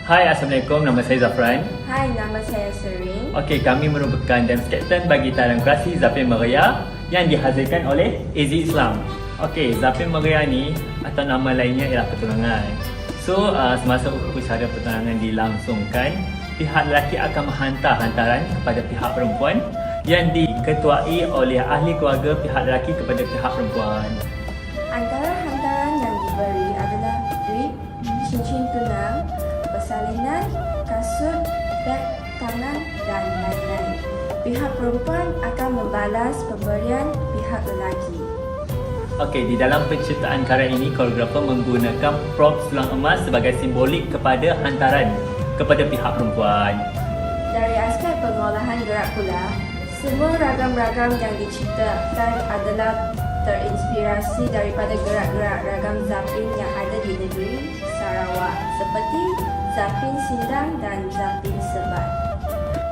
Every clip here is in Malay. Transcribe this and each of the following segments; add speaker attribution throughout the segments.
Speaker 1: Hai, Assalamualaikum. Nama saya Zafran.
Speaker 2: Hai, nama saya Serene.
Speaker 1: Okey, kami merupakan dance captain bagi tarian klasik Zapin Meria yang dihasilkan oleh AZ Islam. Okey, Zapin Meria ni atau nama lainnya ialah pertunangan. So, semasa upacara pertunangan dilangsungkan, pihak lelaki akan menghantar hantaran kepada pihak perempuan yang diketuai oleh ahli keluarga pihak lelaki kepada pihak perempuan.
Speaker 2: Antara hantaran yang diberi adalah duit, cincin tunang, persalinan, kasut, beg tangan dan lain-lain. Pihak perempuan akan membalas pemberian pihak lelaki.
Speaker 1: Okey, di dalam penciptaan karya ini, koreografer menggunakan prop selang emas sebagai simbolik kepada hantaran kepada pihak perempuan.
Speaker 2: Dari aspek pengolahan gerak pula, semua ragam-ragam yang diciptakan adalah terinspirasi daripada gerak-gerak ragam Zapin yang ada di negeri Sarawak seperti Zapin Sindang dan Zapin Sebat.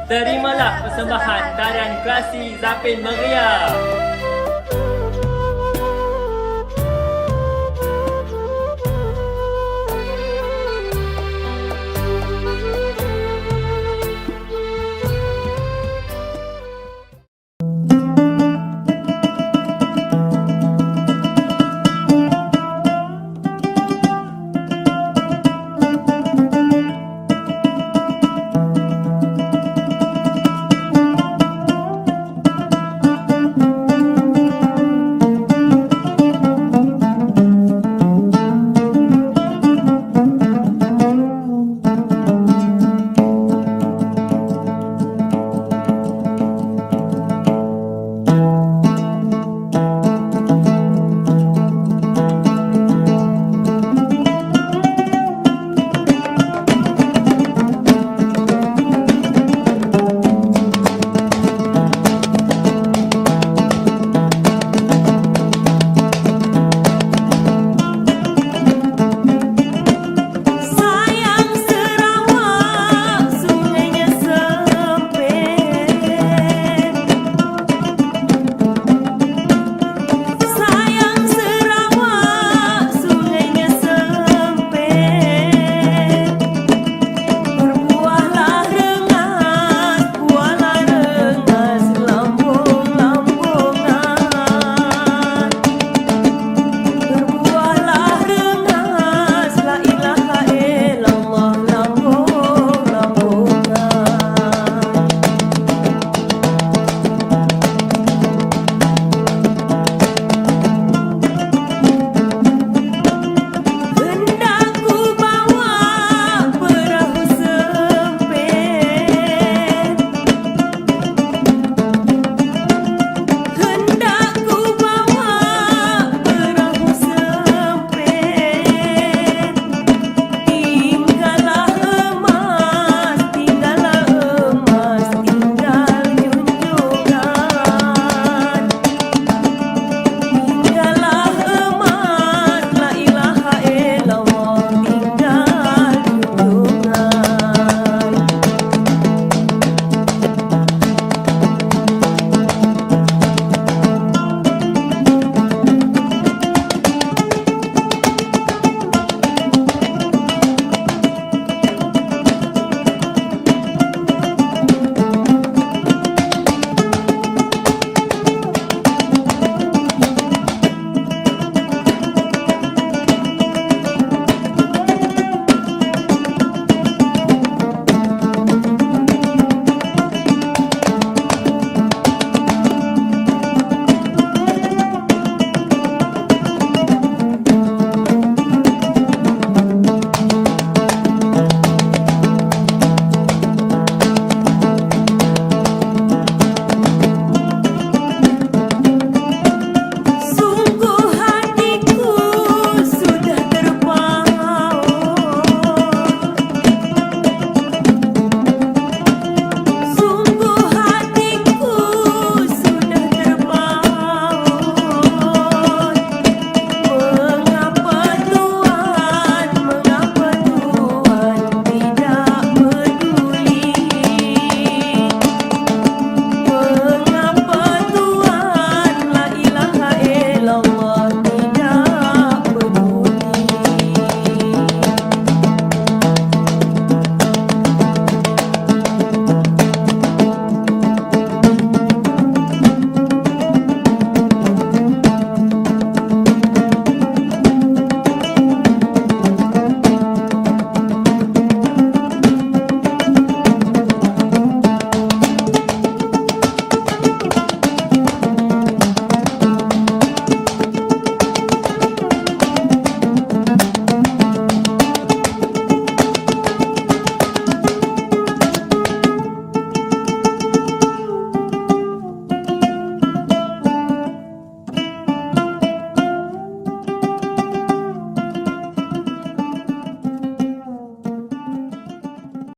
Speaker 1: Terimalah persembahan tarian klasik Zapin Meria.